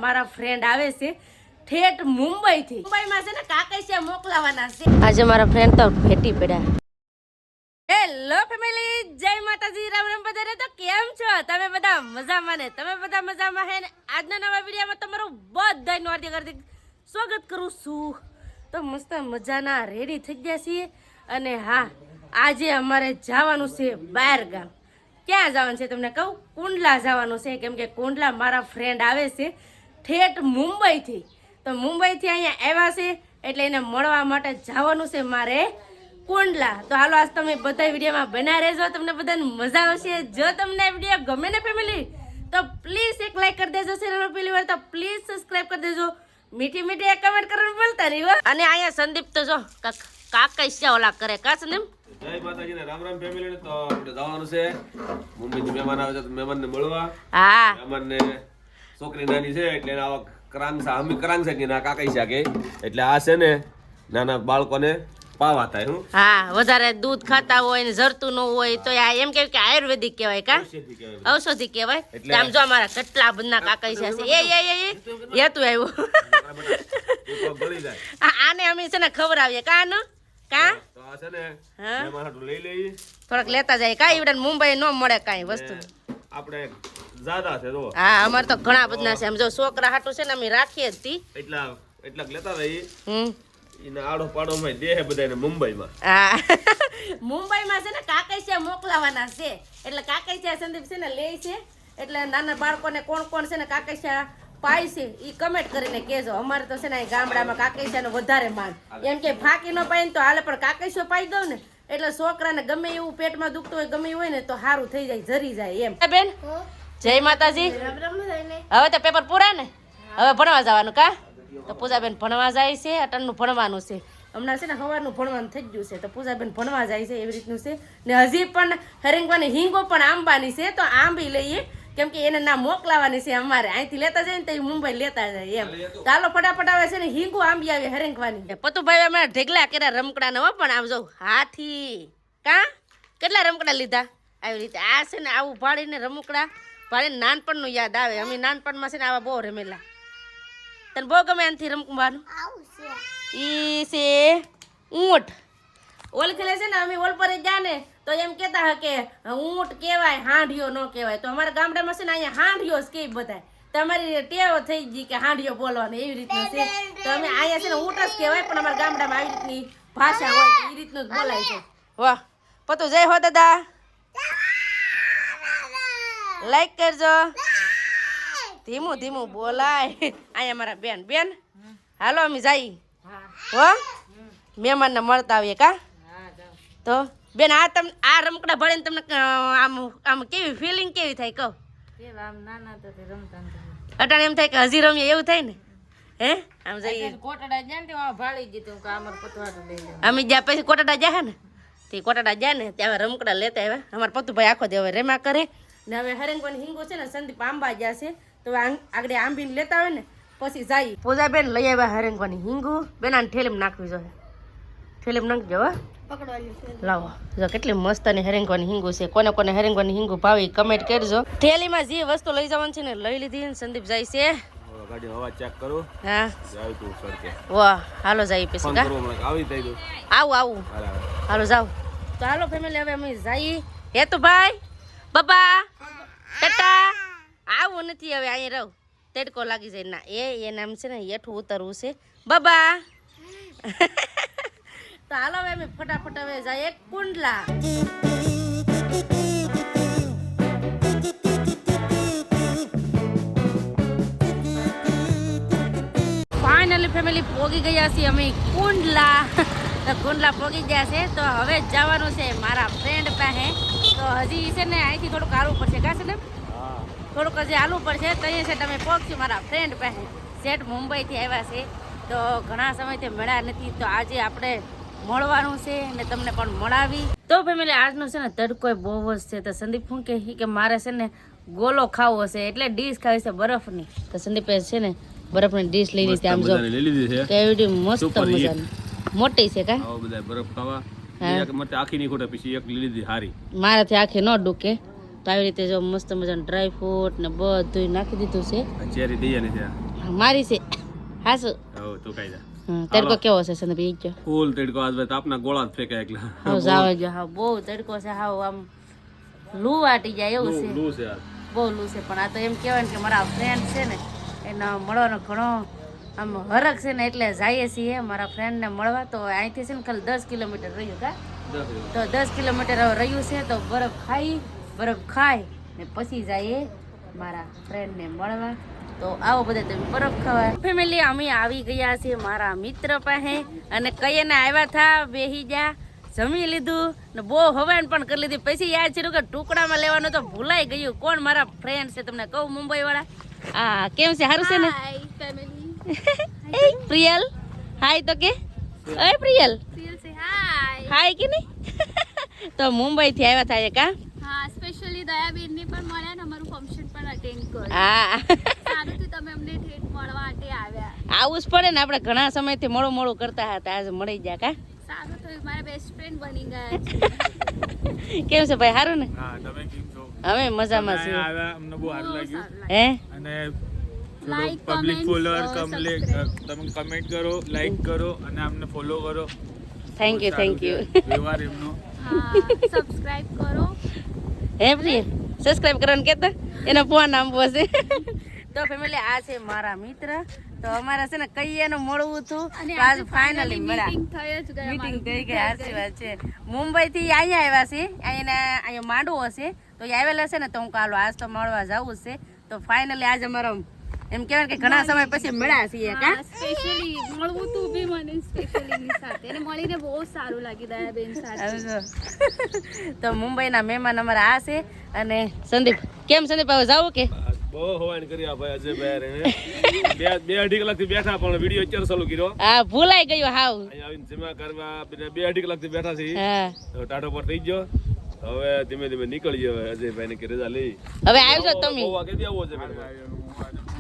મારા ફ્રેન્ડ આવે છે ઠેઠ મુંબઈ થી. મુંબઈમાં છે ને કાકૈયા મોકલાવાના છે. આજે મારા ફ્રેન્ડ તો ભેટી પડ્યા. હેલો ફેમિલી, જય માતાજી, રામ રામ. બધાને તો કેમ છો તમે? બધા મજામાં ને? તમે બધા મજામાં હે ને? આજના નવા વિડીયોમાં તમારું બધાનું હાર્દિક સ્વાગત કરું છું. તો મસ્ત મજાના રેડી થઈ ગયા છીએ અને હા, આજે અમારે જવાનું છે બહાર ગામ. ક્યાં જવાનું છે તમને કહું? કુંડલા જવાનું છે, કેમ કે કુંડલા મારા ફ્રેન્ડ આવે છે ઠેઠ મુંબઈથી. તો મુંબઈથી અહીંયા આવ્યા છે એટલે એને મળવા માટે જવાનું છે મારે કુંડલા. તો હાલો આજ તમે બધા વિડીયોમાં બના રહેજો, તમને બધાને મજા આવશે. જો તમને આ વિડીયો ગમે ને ફેમિલી તો પ્લીઝ એક લાઈક કરી દેજો, ચેનલ પહેલી વાર તો પ્લીઝ સબસ્ક્રાઇબ કરી દેજો, મીઠી મીઠી એક કમેન્ટ કરવાનું ભૂલતા નહીં હો. અને અહીંયા સંદીપ તો જો કાકૈયા ઓલા કરે. કા સંદીપ? જય માતાજી ને રામ રામ ફેમિલી ને. તો આપણે જવાનું છે મુંબઈ થી. મહેમાન આવે છે તો મહેમાન ને મળવા. હા, મહેમાન ને છોકરી નાની છે એટલે આવા ક્રાંગસા અમે ક્રાંગસા કે ના કાકૈયા કે એટલે આ છે ને નાના બાળકોને પાવા થાય. હું હા, વધારે દૂધ ખાતા હોય ને જરતું ન હોય તો આ એમ કે આયુર્વેદિક કહેવાય. કા ઔષધિ કહેવાય. એટલે આમ જો અમારા કેટલા બધા કાકૈયા છે. એ તું આવ્યું. આને અમે છે ને ખવડાવીએ. કા નો કા તો આ છે ને મહેમાન હાટુ લઈ લઈએ, થોડાક લેતા જાય. કા ઈવડે મુંબઈ ન મળે કાંઈ વસ્તુ. આપણે જાદા છે તો હા, અમારે તો ઘણા બધા છે. આમ જો છોકરા હાટુ છે ને અમે રાખીએ જ તી. એટલા લેતા રહીએ. ઈને આડો પાડો માં દેહે બધાને મુંબઈમાં. હા, મુંબઈમાં છે ને કાકૈયા મોકલાવાના છે એટલે કાકૈયા સંદીપ છે ને લે છે. એટલે નાના બાળકોને કોણ કોણ છે ને કાકૈયા પાય છે ઈ કમેન્ટ કરીને કહેજો. અમારે તો છે ને ગામડામાં કાકૈયાનો વધારે માંગ. એમ કે ફાકી નો પાય ને તો હાલે, પણ કાકૈયો પાઈ દઉં ને એટલે છોકરાને ગમે એવું પેટમાં દુખતું હોય, ગમે એવું હોય ને તો સારું થઈ જાય, જરી જાય એમ. બેન જય માતાજી. હવે તો પેપર પૂરા ને, હવે ભણવા જવાનું. કા તો પૂજાબેન ભણવા જાય છે. અટણનું ભણવાનું છે. હમણાં છે ને સવારનું ભણવાનું થઈ ગયું છે તો પૂજાબેન ભણવા જાય છે એવી રીતનું છે. ને હજી પણ હરેંગવાની હિંગો પણ આંબાની છે તો આંબી લઈએ, કેમ કે એને ના મોકલાવાની છે અમારે. અહીંથી લેતા જાય ને તો મુંબઈ લેતા જાય એમ. ચાલો ફટાફટ આવે છે ને હિંગો આંબી આવે હરેંગવાની. પતુભાઈ અમે ઢેગલા કર્યા રમકડા ને પણ આમ જો હાથી. કા કેટલા રમકડા લીધા આવી રીતે. આ છે ને આવું ભાડીને રમકડા ભાડીને નાનપણનું યાદ આવે. અમે નાનપણમાં છે ને આવા બહુ રમેલા. તને બહુ ગમે આનથી રમવાનું? ઈ છે ઊંટ. ઓલ ખેલે છે ને અમે ઓલ પર ગયા ને તો એમ કેતા હા કે ઊંટ કહેવાય, હાંડિયો ન કહેવાય. તો અમારા ગામડામાં છે ને અહીંયા હાંડિયો જ કે બધાય. તમારી ટેવ થઈ ગઈ કે હાંડિયો બોલવાનું એવી રીતનું છે. તો અમે અહીંયા છે ને ઊંટ જ કહેવાય, પણ અમારા ગામડામાં આવી રીતની ભાષા હોય એ રીતનું જ બોલાય છે. વાહ પતુ, જય હો દાદા. લાઈક કરજો. ધીમું ધીમું બોલાય. અહીંયા મારા બેન બેન હાલો અમે જઈએ હો મહેમાનને મળતા આવીએ. કા તો બેન આ તમને આ રમકડા ભળીને તમને આમ આમ કેવી ફિલિંગ કેવી થાય કહો? અટાણે એમ થાય કે હજી રમીએ એવું થાય ને. હે આમ જઈએ અમે જ્યાં પછી કોટાડા જાય ને તે કોટાડા જાય ને ત્યાં રમકડા લેતા આવ્યા. અમારા પતુભાઈ આખો દે હવે રેમા કરે ને. હવે હરેંગવાની હિંગો છે ને સંદીપ આંબા ગયા છે તો આગળ આંબીને લેતા હોય ને પછી જાય. પૂજાબેન લઈ આવ્યા હરેંગવાની હિંગુ. બેન આને ઠેલીમાં નાખવી જોઈએ. ઠેલીમાં નાખજો હો. લાવો જો કેટલી મસ્ત અને હરેંગવાની હિંગુ છે. કોને કોને હરેંગવાની હિંગુ ભાવી કમેન્ટ કરજો. ઠેલીમાં જે વસ્તુ લઈ જવાનું છે ને લઈ લીધી ને સંદીપ જાય છે. ગાડી હવા ચેક કરો. હા જાવ તું સરકે. વાહ હાલો જાય પછી. કા આવી થઈ ગયું. આવું હાલો જાવ. તો હાલો ફેમિલી હવે અમે જઈએ. હે તો ભાઈ બાબા ટાટા આવું નથી હવે અહીંયા રહું. તડકો લાગી જાય ના એ નામ છે ને હેઠું ઉતરવું છે બાબા. તો હાલો હવે અમે ફટાફટ હવે જઈએ કુંડલા. ફાઇનલી ફેમિલી પોગી ગયા છીએ અમે કુંડલા. તો કુંડલા પોગી ગયા છે તો હવે જવાનું છે મારા ફ્રેન્ડ પાસે. તો હજી છે ને અહીંથી થોડુંક હાલવું પડશે. કા છે ને થોડુંક હજી હાલવું પડશે તો અહીંયા છે તમે પહોંચશું મારા ફ્રેન્ડ પાસે. સેટ મુંબઈથી આવ્યા છે તો ઘણા સમયથી મળ્યા નથી તો આજે આપણે મળવાનું છે ને તમને પણ મળાવી. તો ફેમિલી આજનો છે ને તડકો બહુ જ છે. તો સંદીપ શું કે મારે છે ને ગોલો ખાવો છે એટલે ડીશ ખાવી છે બરફની. તો સંદીપે છે ને બરફની ડીશ લઈ લીધી. આમ જો કેવી મસ્ત મજાની મોટી છે. કા બધા બરફ ખાવા આખી ની ખોટે પછી એક લીધી હારી. મારાથી આખી ન ડૂકે તો આવી રીતે જો મસ્ત મજાનું ડ્રાય ફ્રૂટ ને બધું નાખી દીધું છે. ચેરી દઈએ ને મારી છે હાસુ હો તું કઈ જા તડકો કેવો છે સંદીપ ઈ જો ફૂલ તડકો આજ ભાઈ તાપના ગોળા જ ફેંકાય એકલા હાવ જાવે જો હાવ બહુ તડકો છે હાવ આમ લૂ વાટી જાય એવું છે લૂ છે યાર બહુ લૂ છે પણ આ તો એમ કહેવાય ને કે મારા ફ્રેન્ડ છે ને એનો મળવાનો ઘણો આમ હરખ છે ને એટલે જઈએ છીએ મારા ફ્રેન્ડને મળવા તો અહીંથી છે ને ખાલી 10 કિલોમીટર રહ્યું કા તો 10 કિલોમીટર રહ્યું છે તો બરફ ખાઈ ને પછી જઈએ મારા ફ્રેન્ડને મળવા તો આવો બધા તમે બરફ ખાવા ફેમિલી અમે આવી ગયા છીએ મારા મિત્ર પાસે અને કહીને આવ્યા થા બેહી જા જમી લીધું ને બહુ હવાન પણ કરી લીધી પછી યાદ છે કે ટુકડામાં લેવાનું તો ભૂલાઈ ગયું કોણ મારા ફ્રેન્ડ છે તમને કહું મુંબઈ વાળા આ કેમ છે સારું છે ને એ પ્રિયલ હાય તો કે એ પ્રિયલ હાય કે નહીં તો મુંબઈ થી આવ્યા થાય કા હા સ્પેશિયલી દયાબેન ને પણ મળ્યા ને અમારું ફંક્શન પણ અટેન્ડ કર્યું હા સારું થયું તમે અમને ઠેઠ મળવા માટે આવ્યા આવું જ પડે ને આપણે ઘણા સમયથી મોડું કરતા હતા આજે મળી ગયા કા સારું થયું મારા બેસ્ટ ફ્રેન્ડ બની ગયા છે કેમ છે ભાઈ સારું ને હા તમે કેમ છો અમે મજામાં છીએ આવ્યા અમને બહુ સારું લાગ્યું હે અને Like, public comment, follower subscribe. તમે કમેન્ટ કરો લાઈક કરો અને અમને ફોલો કરો થેન્ક યુ વ્યવહાર એમનો હા સબસ્ક્રાઇબ કરો હે પ્રિય સબસ્ક્રાઇબ કરવાનું કેતા એનો ફોન આમ છે તો ફેમિલી આ છે મારા મિત્ર તો અમારે છે ને કઈયાનું મળવું હતું અને તો આજ ફાઇનલી મળ્યા મીટિંગ થઈ જ ગયા મીટિંગ થઈ ગઈ સાચી વાત છે મુંબઈ થી અહીંયા આવ્યા છે અહીંયા માંડવો હશે તો એ આવેલા છે ને તો હું કાલો આજ તો મળવા જવું છે તો ફાઇનલી આજ અમારો એમ કહેવાય કે ઘણા સમય પછી મળ્યા છીએ કા સ્પેશિયલી મળવું તું બી મને સ્પેશિયલી ની સાથે અને મળીને બહુ સારું લાગ્યું દયાબેન સાથે તો મુંબઈના મહેમાન અમારા આ છે અને સંદીપ કેમ સંદીપ હવે જાવું કે બહુ હવાન કર્યા ભાઈ અજયભાઈ બે અઢી કલાક થી બેઠા પણ વિડીયો અત્યારે ચાલુ કર્યો હા ભૂલાઈ ગયું હાવ અહીંયા આવીને જમા કરવા બે અઢી કલાક થી બેઠા છે હા તો ટાટો પર થઈ ગયો હવે ધીમે ધીમે નીકળી ગયો અજયભાઈ ને કે રજા લઈ હવે આવજો તમે બહુ વાગે આવો છે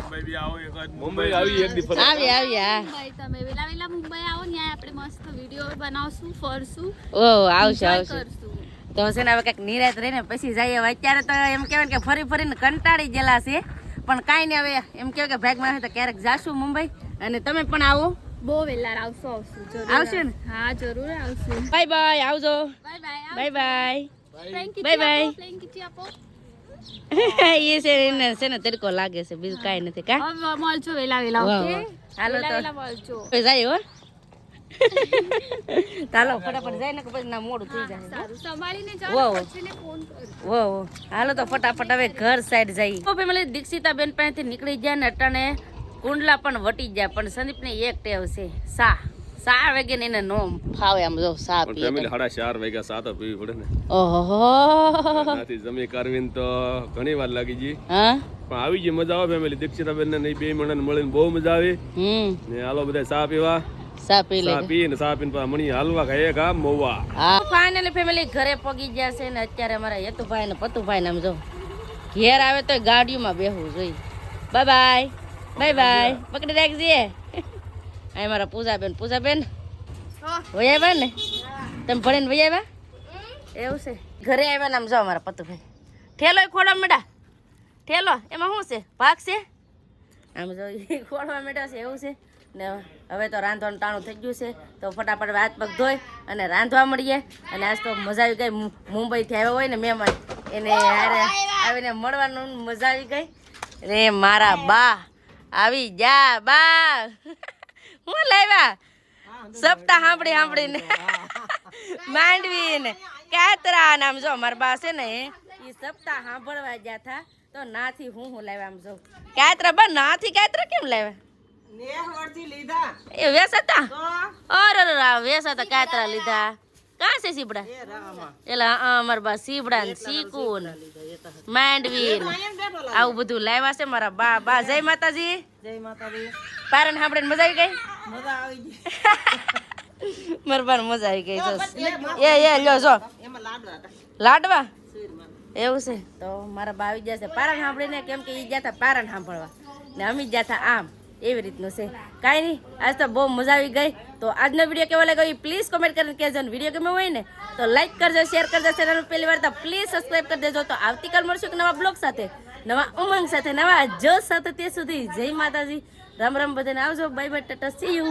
મુંબઈ બી આવો એક વાર મુંબઈ આવી એક દી ફરવા આવી હા મુંબઈ તમે વેલા વેલા મુંબઈ આવો ને આપણે મસ્ત વિડીયો બનાવશું ફરશું ઓ આવશે enjoy આવશે કરશું તો છે ને હવે કંઈક નિરાત રહીને પછી જઈએ હવે અત્યારે તો એમ કહેવાય કે ફરીને કંટાળી ગયેલા છે પણ કાંઈ નહીં હવે એમ કહેવાય કે ભાગમાં હોય તો ક્યારેક જાશું મુંબઈ અને તમે પણ આવો બહુ વેલા આવશું જરૂર આવશે ને હા જરૂર આવશું બાય બાય આવજો bye bye bye bye plane કીધી આપો એ છે એને છે ને તડકો લાગે છે બીજું કાંઈ નથી કા હવે મળજો વેલા વેલા વાહ, ઓકે વાહ. હાલો તો વેલા મળજો જાય હો ચાલો ફટાફટ જાય ને કે પછી ના મોડું થઈ જાય સારું સંભાળીને વાહ, જાઓ વાહ. પછી ને ફોન કરજો વો હાલો તો ફટાફટ હવે ઘર સાઈડ જઈ તો ફેમિલી દીક્ષિતા બેન પાસેથી નીકળી જાય ને અટાણે કુંડલા પણ વટી જાય પણ સંદીપને એક ટેવ છે સા વાગે ને એને નો ફાવે આમ જો સા પણ પીએ ફેમિલી 4:30 વાગ્યા સા તો પીવી પડે ને ઓહો ત્યાંથી જમી કરવીને તો ઘણી વાર લાગી ગઈ હા પણ આવી ગઈ મજા આવે ફેમિલી દીક્ષિતાબેન ને બે મણાને મળીને બહુ મજા આવી ને હાલો બધા ચા પીવા સા પી લે ચા પીને ચા પીને પાછા મણી હાલવા ખાઈએ કા મવા હા ફાઇનલી ફેમિલી ઘરે પગી ગયા છે ને અત્યારે અમારા યતુભાઈ ને પતુભાઈ ને આમ જો ઘેર આવે તો ગાડીઓમાં બેહવું જોઈએ બાય બાય પકડી રાખજે આ મારા પૂજાબેન વૈયા ને તમે ભણીને વૈયા એવું છે ઘરે આવ્યા ને આમ જાઓ મારા પતુભાઈ ઠેલો ખોડવા મેડા ઠેલો એમાં શું છે ભાગ છે આમ જો ખોડવા મેડા છે એવું છે ને હવે તો રાંધવાનું ટાણું થઈ ગયું છે તો ફટાફટ હવે હાથ પગ ધોઈ અને રાંધવા મળીએ અને આજ તો મજા આવી ગઈ મુંબઈથી આવ્યા હોય ને મહેમાન એને હારે આવીને મળવાનું મજા આવી ગઈ રે મારા બા આવી જા બા હું લાવ્યા સપ્તાહ સાંભળીને માંડવી ને કાતરા નામ જો મારા બા છે ને એ સપ્તાહ સાંભળવા ગયા હતા તો નાથી હું લાવ્યા આમ જો કાતરા બા નાથી કાતરા કેમ લાવ્યા એ વેસાતા અરે વેસાતા કાતરા લીધા કાં છે સીબડા એલા અમારા બા સીબડા ને ચીકુ ને માંડવી ને આવું બધું લાવ્યા છે મારા બા જય માતાજી પારણ સાંભળીને મજા આવી ગઈ મારા બાર મજા આવી ગઈ જો એ લ્યો જો લાડવા એવું છે તો મારા બા આવી ગયા છે પારણ સાંભળીને કેમ કે એ ગયા હતા પારણ સાંભળવા ને અમે ગયા હતા આમ એવી રીતનું છે કાંઈ નહીં આજ તો બહુ મજા આવી ગઈ તો આજનો વિડીયો કેવો લાગ્યો એ પ્લીઝ કમેન્ટ કરીને કહેજો ને વિડીયો ગમે હોય ને તો લાઈક કરજો શેર કરજો ચેનલ પહેલી વાર તો પ્લીઝ સબસ્ક્રાઈબ કરી દેજો તો આવતીકાલ મળશું એક નવા બ્લોગ સાથે નવા ઉમંગ સાથે નવા જોશ સાથે તે સુધી જય માતાજી રામ રામ બધાને આવજો, bye bye, Tata, C you.